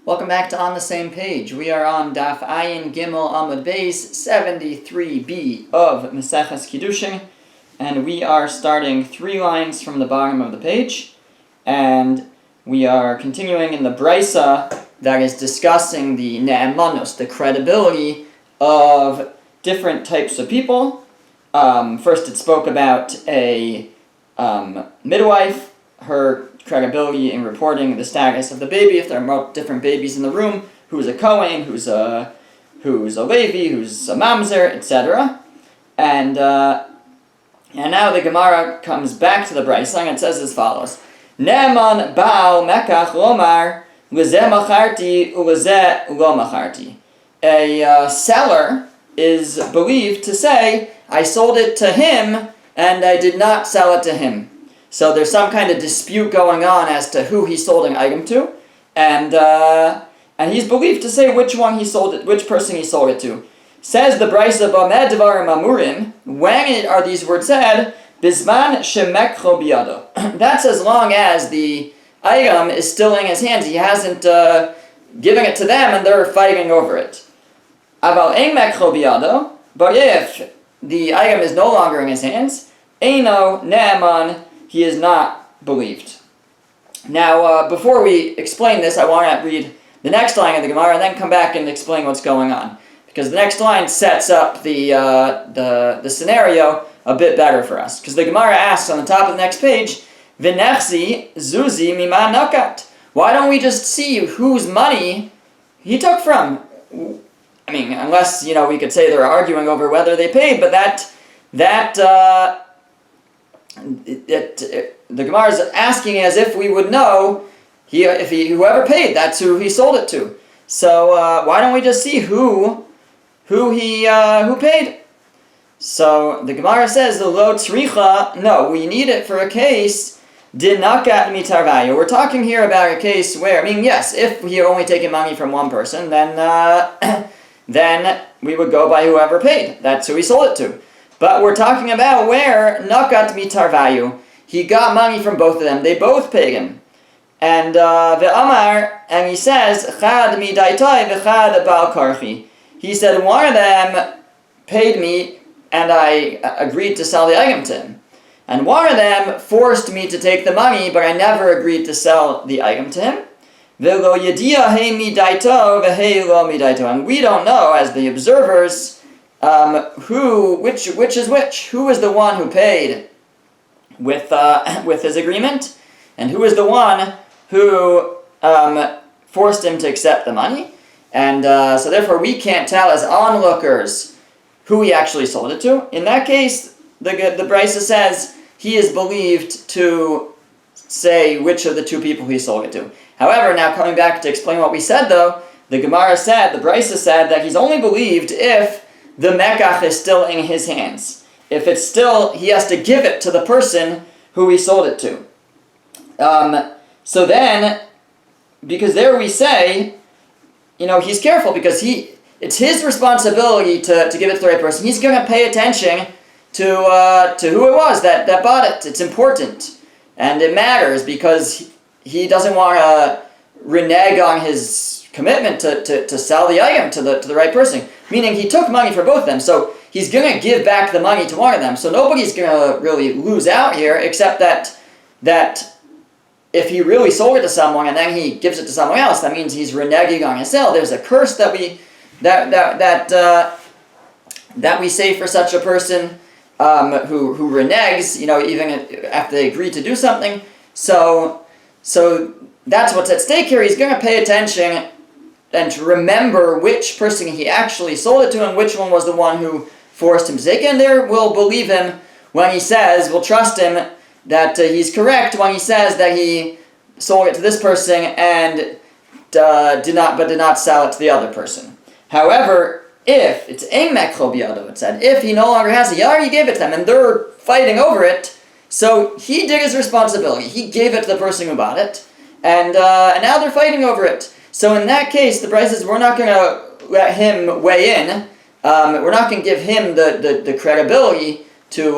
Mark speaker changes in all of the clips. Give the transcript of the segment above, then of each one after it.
Speaker 1: Welcome back to On the Same Page. We are on Daf Ayin Gimel Amud Beis 73b of Maseches Kiddushin, and we are starting 3 lines from the bottom of the page, and we are continuing in the Brisa that is discussing the ne'emanus, the credibility of different types of people. First, it spoke about a midwife, her credibility in reporting the status of the baby, if there are different babies in the room, who's a Kohen, who's a Levi, who's a Mamzer, etc. And now the Gemara comes back to the Brisa and it says as follows: Ne'eman Baal Mekach Lomar Lezeh Macharti Ulezeh Lo Macharti. A seller is believed to say, I sold it to him and I did not sell it to him. So there's some kind of dispute going on as to who he sold an item to, and he's believed to say which person he sold it to. Says the Brisa B'ameh Dvarim Amurim, when are these words said? Bizman shemekcho biyado. That's as long as the item is still in his hands. He hasn't given it to them and they're fighting over it. Aval ein mekcho biyado, but if the item is no longer in his hands, eino ne'eman, he is not believed. Now, before we explain this, I want to read the next line of the Gemara and then come back and explain what's going on, because the next line sets up the scenario a bit better for us. Because the Gemara asks on the top of the next page, "V'nechzi zuzi mima nakat." Why don't we just see whose money he took from? I mean, unless we could say they're arguing over whether they paid, but the Gemara is asking as if we would know whoever paid, that's who he sold it to. So why don't we just see who paid? So the Gemara says the lo tzricha. No, we need it for a case dinakat mitarvayu. We're talking here about a case where, yes, if he had only taken money from one person, then we would go by whoever paid. That's who he sold it to. But we're talking about where nakat mitarvayu. He got money from both of them. They both paid him. And ve'amar, and he says, chad midaitai v'chad bal karchi. He said, one of them paid me and I agreed to sell the item to him. And one of them forced me to take the money, but I never agreed to sell the item to him. Ve'lo yedia he midaito ve'he lo midaito. And we don't know, as the observers, which is which? Who is the one who paid with his agreement, and who is the one who forced him to accept the money? And so therefore we can't tell as onlookers who he actually sold it to. In that case, the Brisa says he is believed to say which of the two people he sold it to. However, now coming back to explain what we said though, the Brisa said that he's only believed if the mekach is still in his hands. If it's still, he has to give it to the person who he sold it to. So then, because there we say, he's careful because it's his responsibility to give it to the right person. He's going to pay attention to who it was that bought it. It's important. And it matters because he doesn't want to renege on his commitment to sell the item to the right person. Meaning he took money for both of them, so he's going to give back the money to one of them. So nobody's going to really lose out here, except that if he really sold it to someone and then he gives it to someone else, that means he's reneging on his sale. There's a curse that we say for such a person who reneges, even after they agree to do something. So that's what's at stake here. He's going to pay attention and to remember which person he actually sold it to and which one was the one who forced him to take it. And there we'll believe him when he says, we'll trust him that he's correct when he says that he sold it to this person and did not sell it to the other person. However, if it's ein mekcho biyado, it said, if he no longer has it, he already gave it to them and they're fighting over it, so he did his responsibility. He gave it to the person who bought it, and now they're fighting over it. So in that case, the Brisa says we're not going to let him weigh in. We're not going to give him the credibility to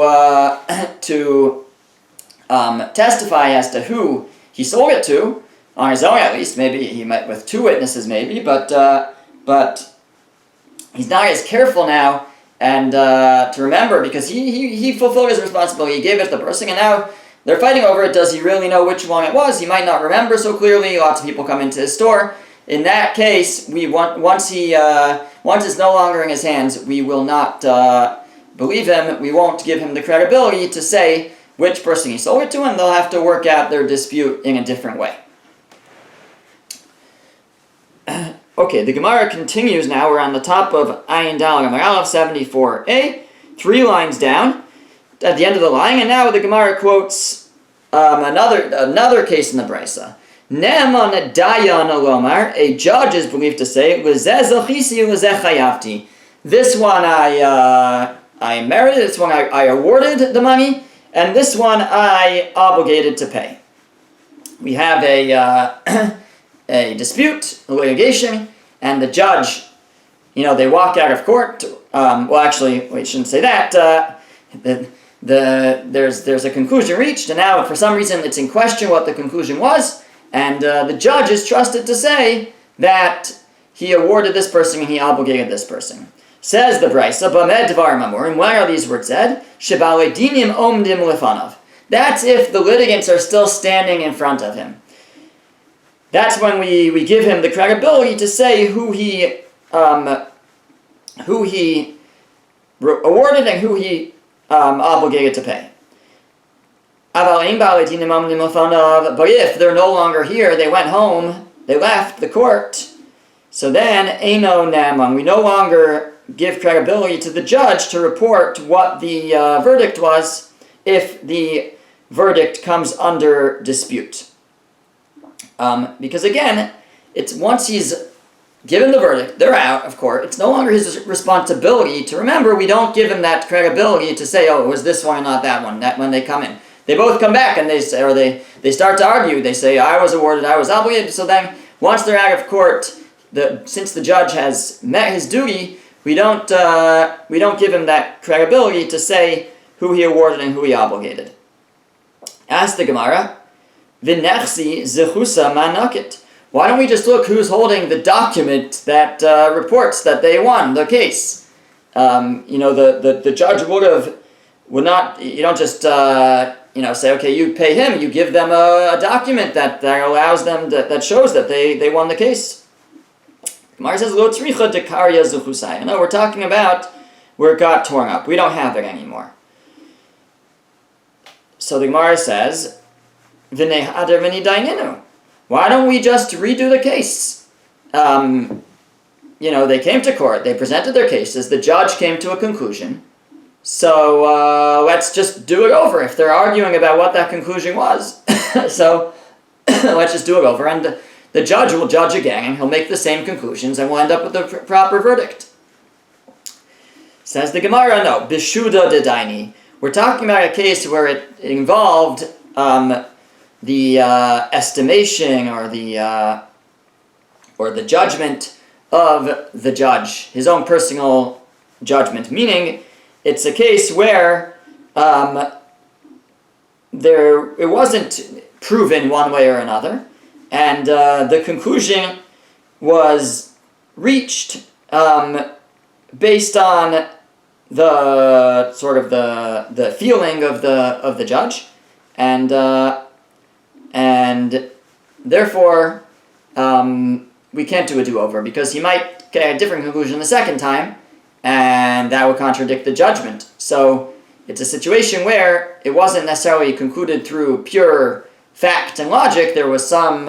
Speaker 1: testify as to who he sold it to. on his own at least. Maybe he might with two witnesses, maybe, but he's not as careful now and to remember, because he fulfilled his responsibility. He gave it to the person, and now they're fighting over it. Does he really know which one it was? He might not remember so clearly. Lots of people come into his store. In that case, once it's no longer in his hands, we will not believe him. We won't give him the credibility to say which person he sold it to, and they'll have to work out their dispute in a different way. Okay, the Gemara continues now. We're on the top of Ayin Dal Amar Aleph 74a, 3 lines down, at the end of the line, and now the Gemara quotes another case in the Brisa. Ne'eman dayan alomar, a judge is believed to say, L'zeh zachisi, l'zeh chayavti. This one I merited, this one I awarded the money, and this one I obligated to pay. We have a dispute, a litigation, and the judge, they walk out of court. Well, actually, we shouldn't say that. There's a conclusion reached, and now for some reason it's in question what the conclusion was, and the judge is trusted to say that he awarded this person and he obligated this person. Says the Brisa, Bamed Dvar Mamur, and when are these words said? Shebale dinim omdim lefanav. That's if the litigants are still standing in front of him. That's when we give him the credibility to say who he awarded and who he obligated to pay. But if they're no longer here, they went home, they left the court, so then Eino Naman, we no longer give credibility to the judge to report what the verdict was if the verdict comes under dispute. Because again, it's once he's given the verdict, they're out of court. It's no longer his responsibility to remember. We don't give him that credibility to say, oh, it was this one and not that one. That when they come in, they both come back and they say, or they start to argue. They say, I was awarded, I was obligated. So then, once they're out of court, since the judge has met his duty, we don't give him that credibility to say who he awarded and who he obligated. Ask the Gemara. V'nechsi zechusa manakit. Why don't we just look who's holding the document that reports that they won the case? The judge would not. You don't just say, okay, you pay him. You give them a document that allows them that shows that they won the case. Gemara says lo tzricha dekarya zechusai. No, we're talking about where it got torn up. We don't have it anymore. So the Gemara says, why don't we just redo the case? They came to court, they presented their cases, the judge came to a conclusion, so let's just do it over if they're arguing about what that conclusion was. So let's just do it over, and the judge will judge again, and he'll make the same conclusions, and we'll end up with the proper verdict. Says the Gemara, no, Bishuda Dedaini. We're talking about a case where it involved the estimation or the judgment of the judge, his own personal judgment. Meaning, it's a case where it wasn't proven one way or another, and the conclusion was reached based on the sort of the feeling of the judge, and therefore we can't do a do-over because he might get a different conclusion the second time, and that would contradict the judgment. So it's a situation where it wasn't necessarily concluded through pure fact and logic. There was some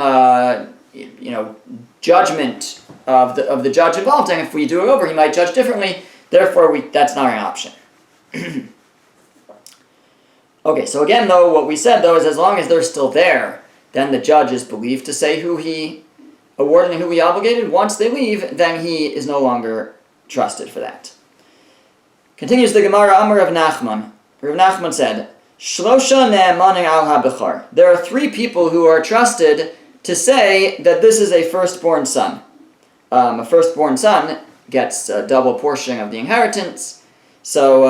Speaker 1: judgment of the judge involved, and if we do it over, he might judge differently. Therefore, that's not an option. Okay, so again, though, what we said, though, is as long as they're still there, then the judge is believed to say who he awarded and who he obligated. Once they leave, then he is no longer trusted for that. Continues the Gemara, Amar Rav Nachman. Rav Nachman said, Shlosha ne'emanim al ha-bechar. There are 3 people who are trusted to say that this is a firstborn son. A firstborn son gets a double portion of the inheritance. So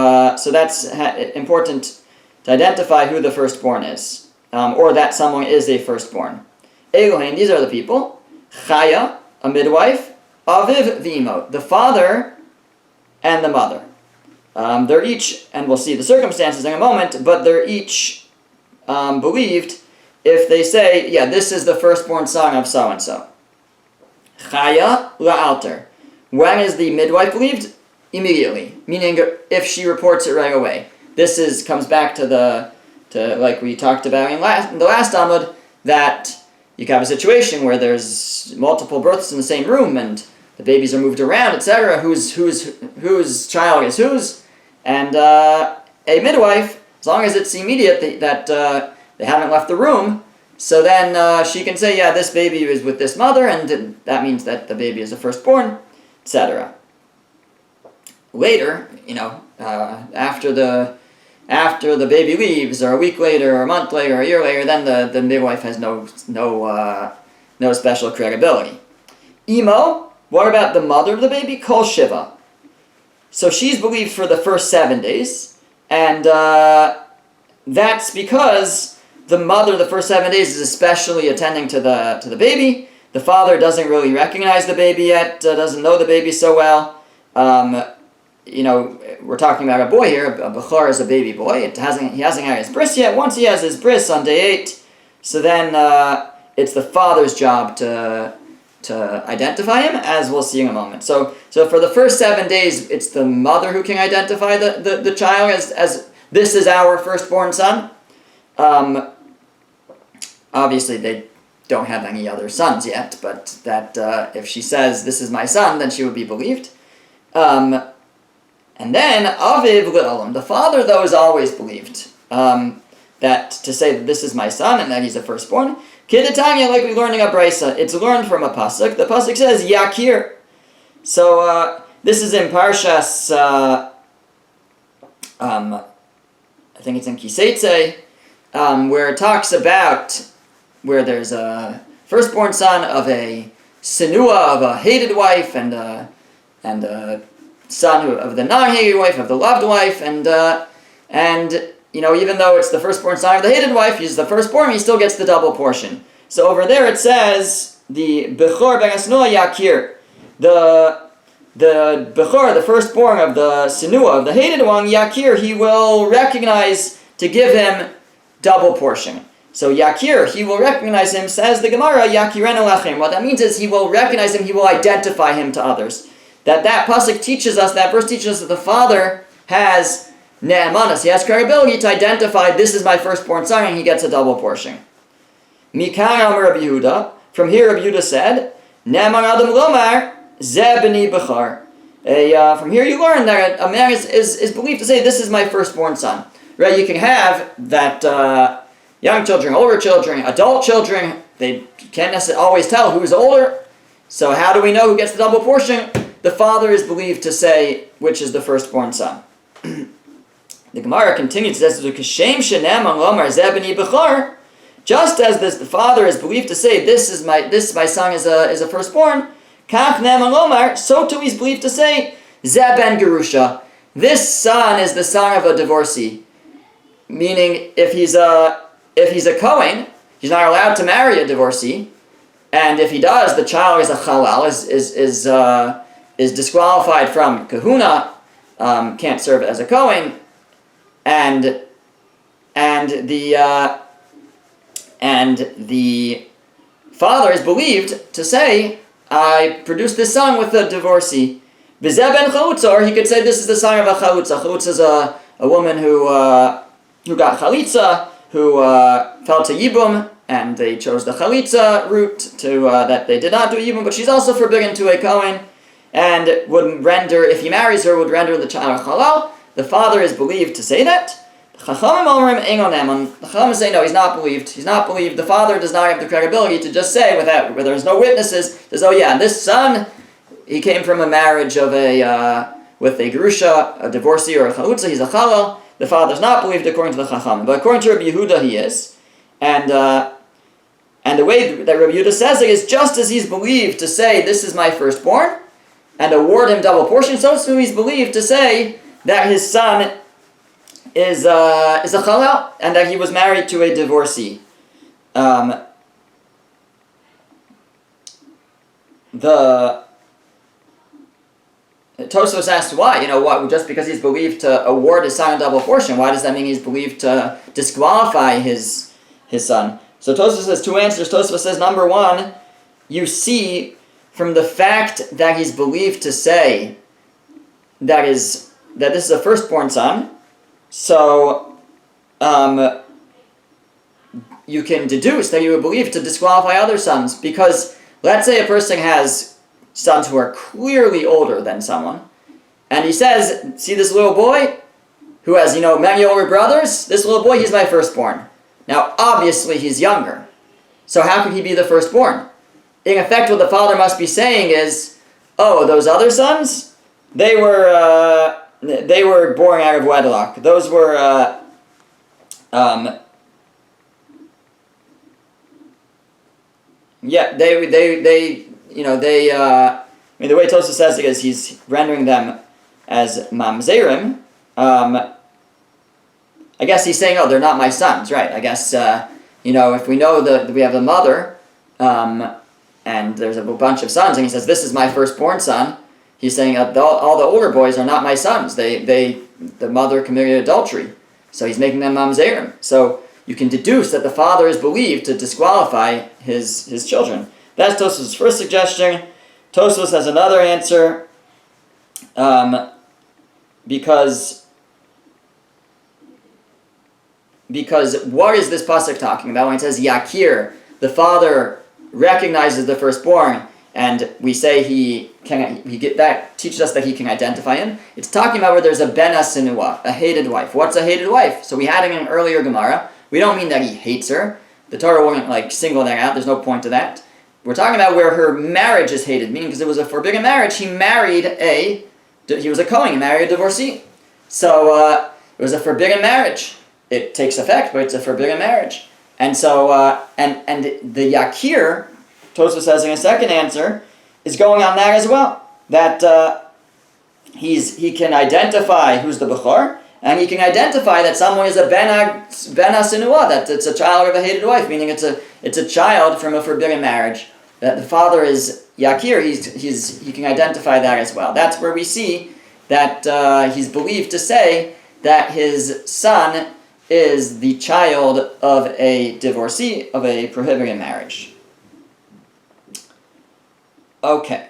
Speaker 1: that's important to identify who the firstborn is, or that someone is a firstborn. Elohein, these are the people. Chaya, a midwife. Aviv v'imo, the father and the mother. They're each, and we'll see the circumstances in a moment, but they're each believed if they say, yeah, this is the firstborn son of so-and-so. Chaya la'alter. When is the midwife believed? Immediately. Meaning if she reports it right away. This comes back to like we talked about in the last Amud, that you can have a situation where there's multiple births in the same room and the babies are moved around, etc. Whose child is whose? And a midwife, as long as it's immediate that they haven't left the room, so then she can say, yeah, this baby is with this mother, and that means that the baby is a firstborn, etc. Later, after the baby leaves, or a week later, or a month later, or a year later, then the midwife has no special credibility. Imo, what about the mother of the baby? Kol Shiva. So she's believed for the first 7 days, and that's because the mother the first 7 days is especially attending to the baby. The father doesn't really recognize the baby yet, doesn't know the baby so well. We're talking about a boy here. A bechor is a baby boy. He hasn't had his bris yet. Once he has his bris on day 8, so then it's the father's job to identify him, as we'll see in a moment. So for the first 7 days, it's the mother who can identify the child as this is our firstborn son. Obviously, they don't have any other sons yet, but that if she says this is my son, then she would be believed. And then Aviv L'olam, the father though is always believed. That to say that this is my son and that he's a firstborn. Kiddushin, like we learned in a brisa, it's learned from a pasuk. The pasuk says Yakir. So this is in Parshas. I think it's in Kiseitze, where it talks about where there's a firstborn son of a sinua, of a hated wife, and a son of the non-hated wife, of the loved wife, and even though it's the firstborn son of the hated wife, he's the firstborn, he still gets the double portion. So over there it says the bechor ben sinua yakir, the bechor, the firstborn of the sinua, of the hated one, yakir, he will recognize to give him double portion. So yakir, he will recognize him, says the Gemara, yakirenu lachem. What that means is he will recognize him, he will identify him to others. That pasuk teaches us, that verse teaches us that the father has ne'emanas, he has credibility to identify this is my firstborn son, and he gets a double portion. Mikan Amar Rabbi Yehuda, from here Rabbi Yehuda said, ne'eman adam lomar ze b'ni bechar. From here you learn that a man is believed to say this is my firstborn son. Right? You can have that young children, older children, adult children, they can't necessarily always tell who's older. So how do we know who gets the double portion? The father is believed to say which is the firstborn son. The Gemara continues, says, just as the father is believed to say this my son is a firstborn, so too he's believed to say Zeh ben Gerusha, this son is the son of a divorcee. Meaning if he's a Kohen, he's not allowed to marry a divorcee, and if he does, the child is a halal, is disqualified from kahuna, can't serve as a Kohen, and the father is believed to say, I produced this son with a divorcee. V'zeh ben chalutza, or he could say this is the son of a chalutza. Chalutza is a woman who got chalitza, who fell to yibum, and they chose the chalitza route to that they did not do yibum, but she's also forbidden to a Kohen, and would render, if he marries her, would render the child halal. The father is believed to say that. The Chachamim say no, he's not believed. He's not believed. The father does not have the credibility to just say where there's no witnesses, says, oh yeah, this son, he came from a marriage of with a gerusha, a divorcee or a chalutza, he's a halal. The father's not believed according to the Chachamim, but according to Rabbi Yehuda he is. And the way that Rabbi Yehuda says it is just as he's believed to say this is my firstborn and award him double portion, so too he's believed to say that his son is a halal and that he was married to a divorcee. Tosfos asked why. What? Just because he's believed to award his son a double portion, why does that mean he's believed to disqualify his son? So Tosfos has two answers. Tosfos says, number one, you see from the fact that he's believed to say that this is a firstborn son, so you can deduce that you would believe to disqualify other sons, because let's say a person has sons who are clearly older than someone, and he says, see this little boy who has, many older brothers? This little boy, he's my firstborn. Now, obviously, he's younger. So how could he be the firstborn? In effect, what the father must be saying is, oh, those other sons, they were born out of wedlock. Those were, the way Tosfos says it is he's rendering them as mamzerim. I guess he's saying, oh, they're not my sons, right? I guess, if we know that we have the mother, and there's a bunch of sons, and he says, this is my firstborn son, he's saying, all the older boys are not my sons. The mother committed adultery. So he's making them mamzerim. So you can deduce that the father is believed to disqualify his children. That's Tosfos' first suggestion. Tosfos has another answer, because what is this pasuk talking about when it says Yakir? The father recognizes the firstborn, and we say that teaches us that he can identify him. It's talking about where there's a ben asinua, a hated wife. What's a hated wife? So we had it in an earlier Gemara. We don't mean that he hates her. The Torah wouldn't single that out. There's no point to that. We're talking about where her marriage is hated, meaning because it was a forbidden marriage. He was a Kohen, he married a divorcee. So it was a forbidden marriage. It takes effect, but it's a forbidden marriage. And so, and the Yakir, Tosfos says in a second answer, is going on that as well. That he can identify who's the Bechor, and he can identify that someone is a ben asinua, that it's a child of a hated wife, meaning it's a child from a forbidden marriage. That the father is Yakir, he can identify that as well. That's where we see that he's believed to say that his son is the child of a divorcee, of a prohibited marriage. Okay.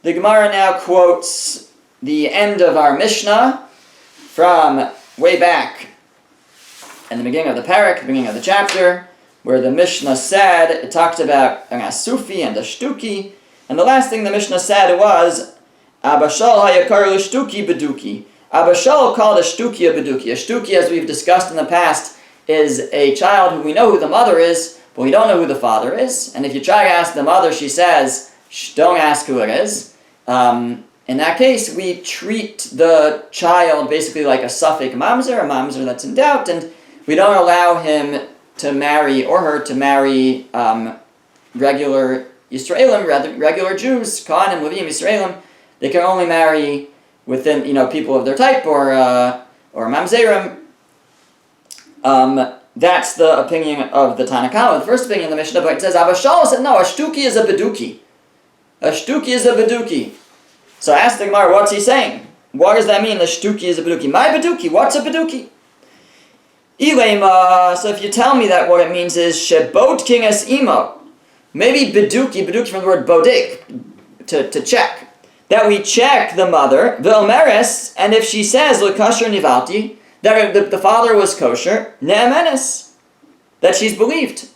Speaker 1: The Gemara now quotes the end of our Mishnah from way back in the beginning of the parak, beginning of the chapter, where the Mishnah said, it talked about an asufi and a shtuki, and the last thing the Mishnah said was, Abashal hayakar l'shtuki beduki. Abashal called a shtuki a beduki. A shtuki, as we've discussed in the past, is a child who we know who the mother is, but we don't know who the father is. And if you try to ask the mother, she says, don't ask who it is. In that case, we treat the child basically like a suffix mamzer, a mamzer that's in doubt, and we don't allow him to marry, or her to marry, regular Yisraelim, regular Jews, Kohanim, Levim, Yisraelim. They can only marry within, people of their type, or mamzerim. That's the opinion of the Tanakh, the first opinion of the Mishnah, but it says, Abashal said, no, a shtuki is a beduki. A shtuki is a beduki. So I asked the Gemara, what's he saying? What does that mean, the shtuki is a beduki? My beduki, what's a beduki? Ilema, so if you tell me that what it means is, shebot king es imo. Maybe beduki from the word bodek, to check. That we check the mother, v'omeres, and if she says, l'kasher nivalti, that the father was kosher, ne'emenes, that she's believed.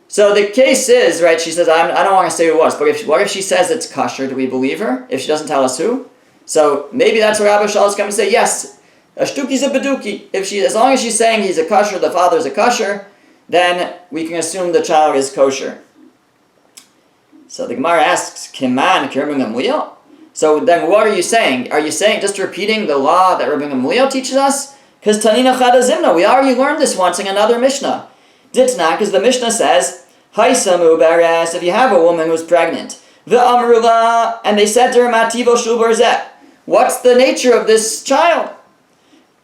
Speaker 1: So the case is, right, she says, I don't want to say who it was, but what if she says it's kosher, do we believe her? If she doesn't tell us who? So maybe that's where Abba Shal is coming to say, yes, a shtuki is a beduki. As long as she's saying he's a kosher, the father's a kosher, then we can assume the child is kosher. So the Gemara asks, Kiman Kirban Gamliel? So then what are you saying? Are you saying, just repeating the law that Rabbi Gamliel teaches us? Because Tanina Chadazimna, we already learned this once in another Mishnah. Ditna, because the Mishnah says, Haisamu Beres, if you have a woman who's pregnant, V'amrula, and they said to her, Mativo Shul Barzeh, what's the nature of this child?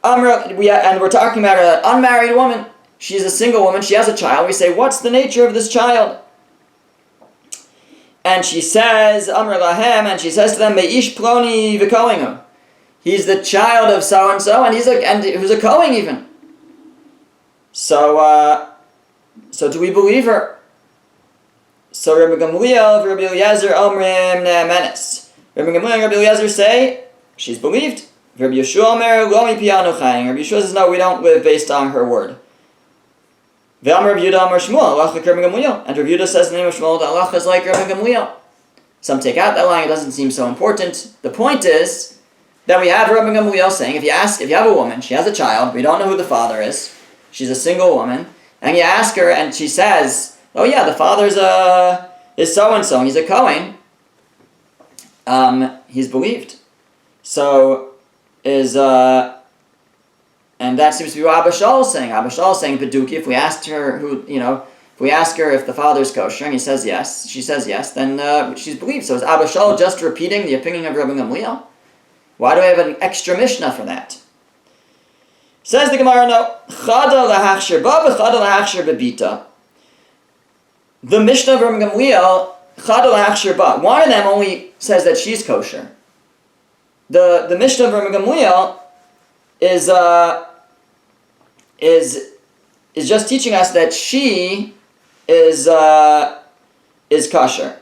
Speaker 1: And we're talking about an unmarried woman. She's a single woman, she has a child. We say, what's the nature of this child? and she says, Amr lahem, and she says to them, Meish ploni v'kohenu. He's the child of so and so, and he was a Kohen even. So do we believe her? So Rabbi Gamliel, Rabbi Eliezer, Omrim ne'emenes. Rabbi Gamliel and Rabbi Eliezer say she's believed. Rabbi Yeshua Omer lo mipianu chayim. Rabbi Yeshua says no, we don't live based on her word. Ve'amar Rabbi Yehuda Amar Shmuel, halacha Rabbi Gamliel. And Rabbi Yehuda says in the name of Shmuel, the halacha is like Rabbi Gamliel. Some take out that line; it doesn't seem so important. The point is that we have Rabbi Gamliel saying, if you have a woman, she has a child, we don't know who the father is, she's a single woman, and you ask her, and she says, oh yeah, the father's is so and so, he's a Kohen. He's believed. So and that seems to be what Abba Shaul is saying. Abba Shaul is saying, Beduki, if we asked her if we ask her if the father's kosher, and he says yes, she says yes, then she's believed. So is Abba Shaul just repeating the opinion of Rabbi Gamliel? Why do I have an extra Mishnah for that? Says the Gemara, no. Chada lahachshir ba v'chada lahachshir bebita. The Mishnah of Rabbi Gamliel, chada lahachshir ba. One of them only says that she's kosher. The Mishnah of Rabbi Gamliel is just teaching us that she is kosher.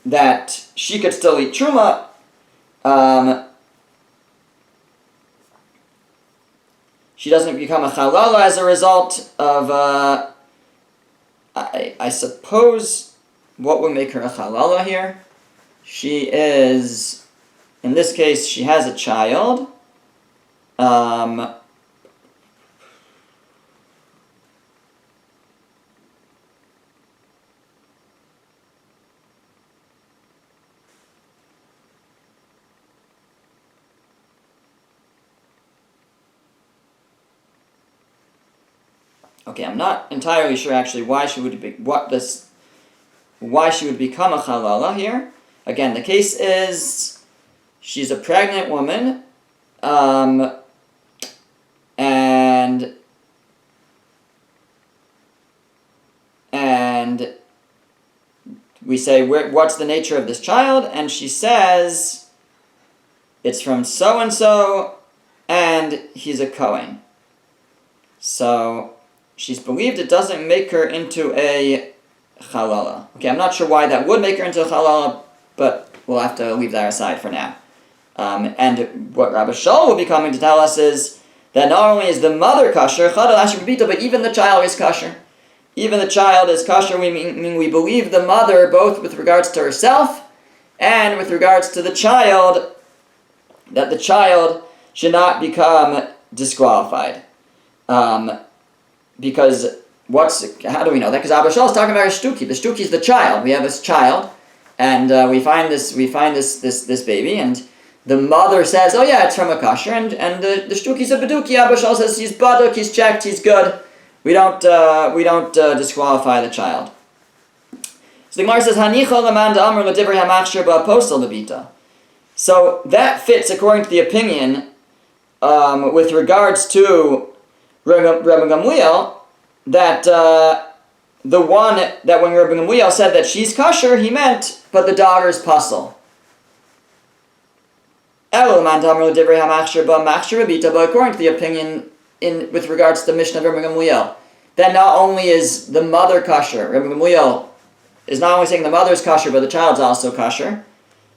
Speaker 1: That she could still eat truma. She doesn't become a chalala as a result of. I suppose what would make her a chalala here. She is, in this case, she has a child. Okay, I'm not entirely sure actually why she would become a chalala here. Again, the case is she's a pregnant woman, and we say, what's the nature of this child? And she says, it's from so-and-so, and he's a Kohen. So she's believed. It doesn't make her into a chalala. Okay, I'm not sure why that would make her into a chalala, but we'll have to leave that aside for now. And what Rabbi Shaul will be coming to tell us is that not only is the mother kosher, but even the child is kosher. Even the child is kosher. We mean we believe the mother both with regards to herself and with regards to the child, that the child should not become disqualified. Because how do we know that? Because Abba Shaul is talking about a shtuki. The shtuki is the child. We have this child, and we find this baby, and the mother says, "Oh yeah, it's from a kosher," and the shtuki is a beduki. Abba Shaul says he's baduk, he's checked, he's good. We don't disqualify the child. So the Gemara says, "Hanicha leman da'amar l'divrei hamachshir ba'apostel bebita." So that fits according to the opinion with regards to Rabbi Gamliel, that the one that when Rabbi Gamliel said that she's kosher, he meant, but the daughter's puzzle. But according to the opinion with regards to the Mishnah of Rabbi Gamliel, that not only is the mother kosher, Rabbi Gamliel is not only saying the mother's kosher, but the child's also kosher.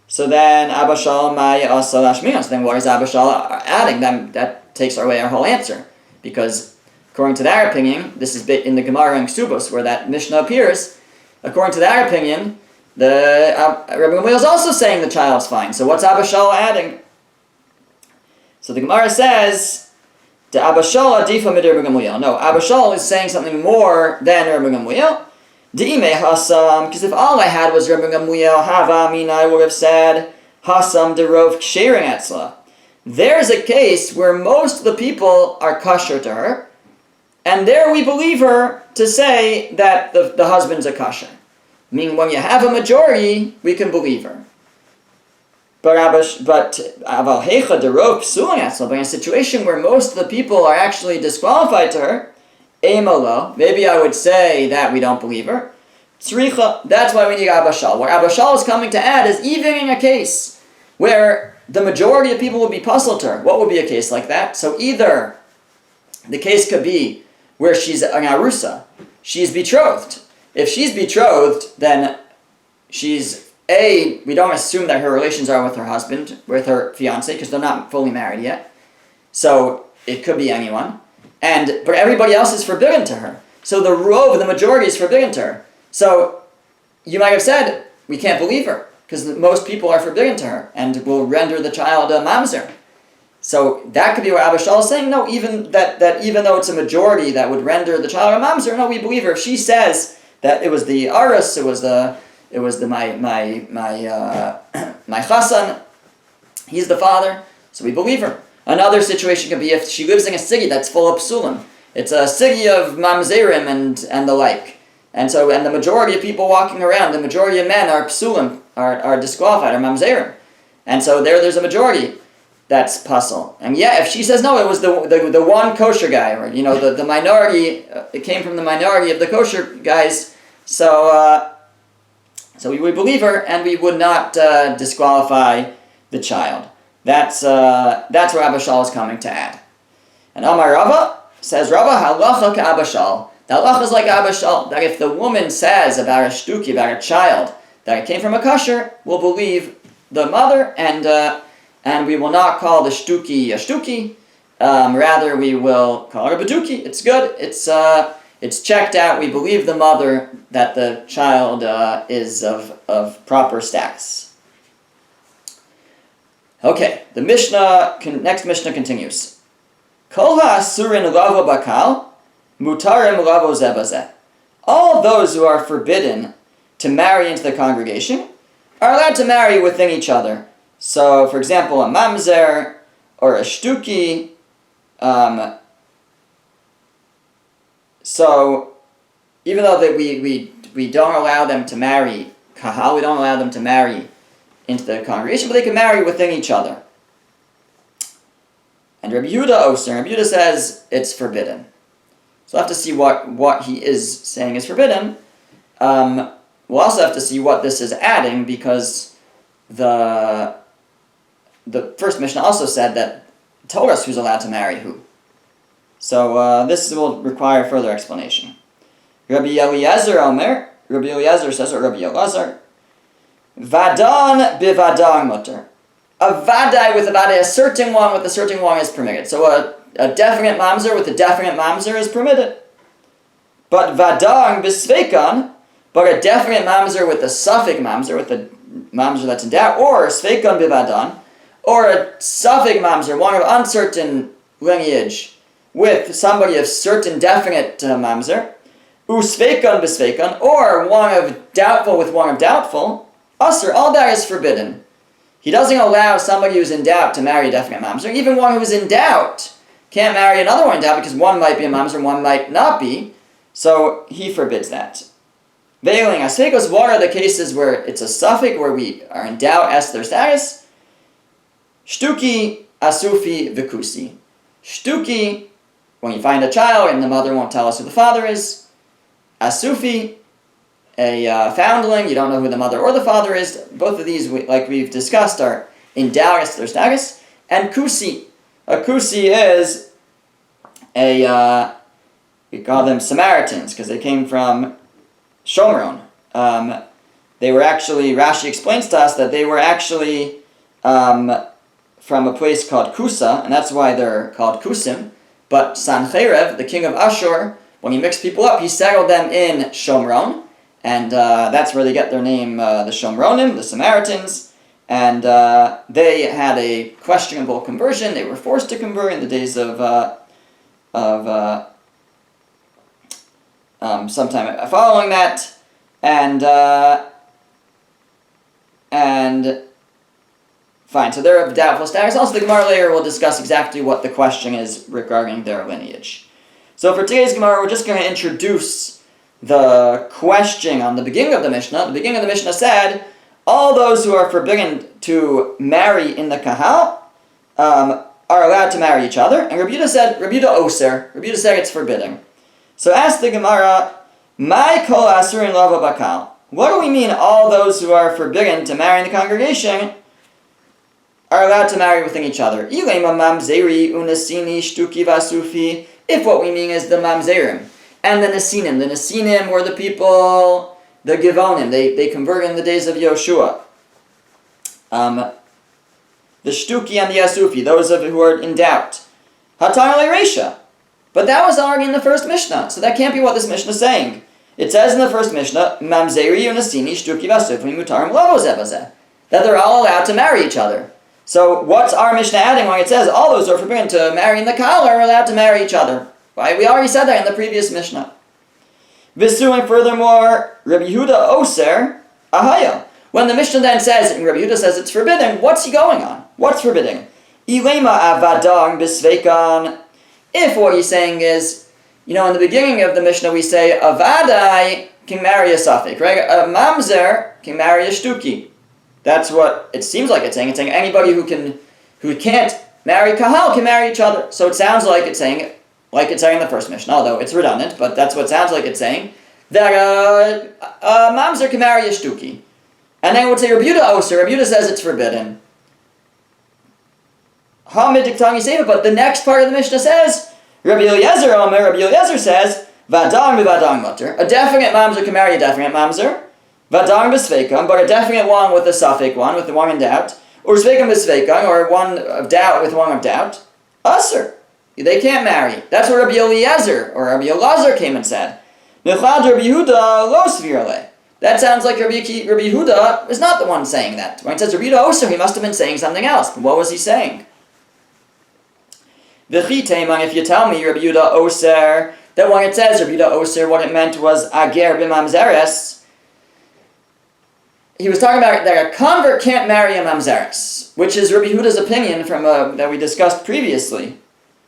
Speaker 1: So then Abba Shaul Maya also Lashminos. Then what is Abba Shaul adding? That takes away our whole answer. Because according to their opinion, this is in the Gemara in Ksubos where that Mishnah appears. According to their opinion, Rabbi Gamliel is also saying the child's fine. So what's Abba Shaul adding? So the Gemara says, "The Abba Shaul adifa mid Rabbi Gamliel." No, Abba Shaul is saying something more than Rabbi Gamliel. De'imei hasam, because if all I had was Rabbi Gamliel, hava mina, I would have said hasam derov ksherin etzla. There's a case where most of the people are kosher to her, and there we believe her to say that the husband's a kosher. Meaning when you have a majority, we can believe her. But in a situation where most of the people are actually disqualified to her, Emolo, maybe I would say that we don't believe her. Tzricha, that's why we need Abba Shal. What Abba Shal is coming to add is even in a case where the majority of people would be puzzled to her. What would be a case like that? So either the case could be where she's an arusa, she's betrothed. If she's betrothed, then she's we don't assume that her relations are with her husband, with her fiance, because they're not fully married yet. So it could be anyone. But everybody else is forbidden to her. So the majority is forbidden to her. So you might have said, we can't believe her, because most people are forbidden to her, and will render the child a mamzer. So that could be what Abba Shal is saying. No, even even though it's a majority that would render the child a mamzer, no, we believe her. If she says that it was the arus, it was my chasan, he's the father, so we believe her. Another situation could be if she lives in a city that's full of psulim. It's a city of mamzerim and the like. And the majority of people walking around, the majority of men are psulim, are disqualified, are mamzerim. And so there's a majority that's puzzle. And if she says no, it was the one kosher guy, or the minority, it came from the minority of the kosher guys, so we would believe her, and we would not disqualify the child. That's where Abba Shal is coming to add. And Amar Rava, says Rava, halacha ka Abba Shal. The halacha is like Abba Shal, that if the woman says about a shtuki, about a child, that it came from a kosher, we'll believe the mother, and we will not call the shtuki a shtuki. Rather, we will call her a baduki. It's good. It's checked out. We believe the mother that the child is of proper status. Okay, the next Mishnah continues. Kol ha'asurin lavo bakal, mutarim lavo zebazeh. All those who are forbidden to marry into the congregation are allowed to marry within each other. So, for example, a mamzer or a shtuki. So, even though that we don't allow them to marry kahal, we don't allow them to marry into the congregation, but they can marry within each other. And Rabbi Yehuda says it's forbidden. So we'll have to see what he is saying is forbidden. We'll also have to see what this is adding, because the first Mishnah also said that it told us who's allowed to marry who. So this will require further explanation. Rabbi Eliezer says, or Rabbi Elazar, Vadan bivadar mutter. A vadai with a vadai, a certain one with a certain one is permitted. So a definite mamzer with a definite mamzer is permitted. But vadar bisveikan, but a definite mamzer with a suffix mamzer, with a mamzer that's in doubt, or sveikan bivadan, or a suffix mamzer, one of uncertain lineage, with somebody of certain definite mamzer, usveikan bisveikan, or one of doubtful with one of doubtful, usr, all that is forbidden. He doesn't allow somebody who's in doubt to marry a definite mamzer. Even one who's in doubt can't marry another one in doubt, because one might be a mamzer and one might not be. So he forbids that. Veiling asfekos, what are the cases where it's a suffix, where we are in doubt as to their status? Shtuki, asufi, vikusi. Shtuki, when you find a child and the mother won't tell us who the father is. Asufi, a foundling, you don't know who the mother or the father is. Both of these, like we've discussed, are in doubt as to their status. And kusi. A kusi is we call them Samaritans, because they came from Shomron. They were actually, Rashi explains to us that they were actually from a place called Kusa, and that's why they're called Kusim. But Sancherev, the king of Ashur, when he mixed people up, he settled them in Shomron. And that's where they get their name, the Shomronim, the Samaritans. And they had a questionable conversion. They were forced to convert in the days of sometime following that. And fine, so they're of doubtful status. Also, the Gemara later will discuss exactly what the question is regarding their lineage. So for today's Gemara, we're just going to introduce the question on the beginning of the Mishnah. The beginning of the Mishnah said, all those who are forbidden to marry in the kahal are allowed to marry each other. And Rabbi Yehuda said, Rabbi Yehuda oser. Rabbi Yehuda said it's forbidden. So ask the Gemara, "My kol asurin lava bakal." What do we mean? All those who are forbidden to marry in the congregation are allowed to marry within each other. If what we mean is the mamzerim and the nesinim. The nesinim were the people, the givonim. They converted in the days of Yoshua. The shtuki and the asufi, those who are in doubt. Hatar le'reisha. But that was already in the first Mishnah, so that can't be what this Mishnah is saying. It says in the first Mishnah, mamzeri unesini shtuki v'asufi mutarim lavo zebazeh, that they're all allowed to marry each other. So what's our Mishnah adding when it says all those who are forbidden to marry in the Kahal are allowed to marry each other? Right? We already said that in the previous Mishnah. Visu, and furthermore, Rabbi Yehuda oser ahaya. When the Mishnah then says, and Rabbi Yehuda says it's forbidden, what's he going on? What's forbidding? Ilema avadang bisveikan. If what he's saying is, in the beginning of the Mishnah we say, avadai can marry a suffix, right? A mamzer can marry a shtuki. That's what it seems like it's saying. It's saying anybody who can't marry kahal can marry each other. So it sounds like it's saying, like it's saying in the first Mishnah, although it's redundant, but that's what it sounds like it's saying, that a mamzer can marry a shtuki. And then it would say Rabbi Yehuda oser. Rabbi Yehuda says it's forbidden. But the next part of the Mishnah says, Rabbi Eliezer says, vadang b'vadang mutter. A definite mamzer can marry a definite mamzer. Vadang b'sveikam, but a definite one with a suffix one, with the one in doubt. Or sveikam b'sveikam, or one of doubt with one of doubt. Aser. They can't marry. That's what Rabbi Eliezer or Rabbi Elazar came and said. Nechad Rabbi Yehuda lo svirale. That sounds like Rabbi Yehuda is not the one saying that. When it says Rabbi Yehuda oser, he must have been saying something else. But what was he saying? V'chi teiman, if you tell me Rabbi Yehuda oser, that when it says Rabbi Yehuda oser, what it meant was ager b'mamzeres. He was talking about that a convert can't marry a mamzeres, which is Rabbi Yehuda's opinion from that we discussed previously.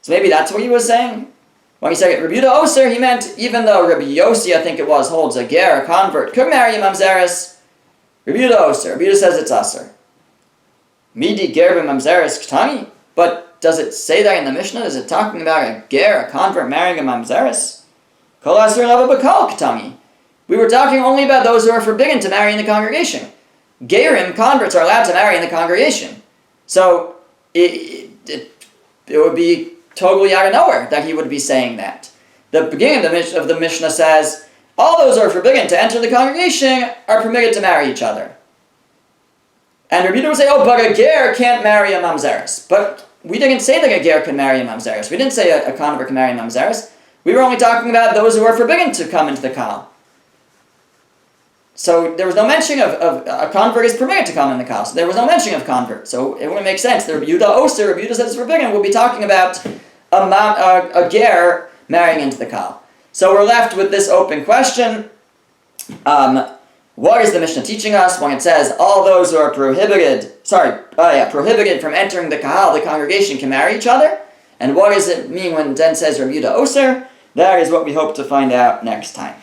Speaker 1: So maybe that's what he was saying. When he said Rabbi Yehuda oser, he meant even though Rabbi Yossi, I think it was, holds a ger, a convert, could marry a mamzeres, Rabbi Yehuda oser. Rabbi Yehuda says it's aser. Midi ger b'mamzeres ktani. But does it say that in the Mishnah? Is it talking about a ger, a convert, marrying a mamzeres? Kol aser lava b'kal ktani. We were talking only about those who are forbidden to marry in the congregation. Gerim, converts, are allowed to marry in the congregation. So it would be totally out of nowhere that he would be saying that. The beginning of the Mishnah says, all those who are forbidden to enter the congregation are permitted to marry each other. And Rabbi Yehuda would say, but a ger can't marry a mamzeres. But we didn't say that a ger can marry a mamzeres. We didn't say a convert can marry a mamzeres. We were only talking about those who are forbidden to come into the kahal. So there was no mention of a convert is permitted to come in the kahal. So there was no mention of convert. So it wouldn't make sense. The Rabbi Yehuda oser, Rabbi Yehuda says it's forbidden. We'll be talking about a ger marrying into the kahal. So we're left with this open question. What is the Mishnah teaching us when it says all those who are prohibited from entering the kahal, the congregation, can marry each other? And what does it mean when it then says Rabbi Yehuda oser? That is what we hope to find out next time.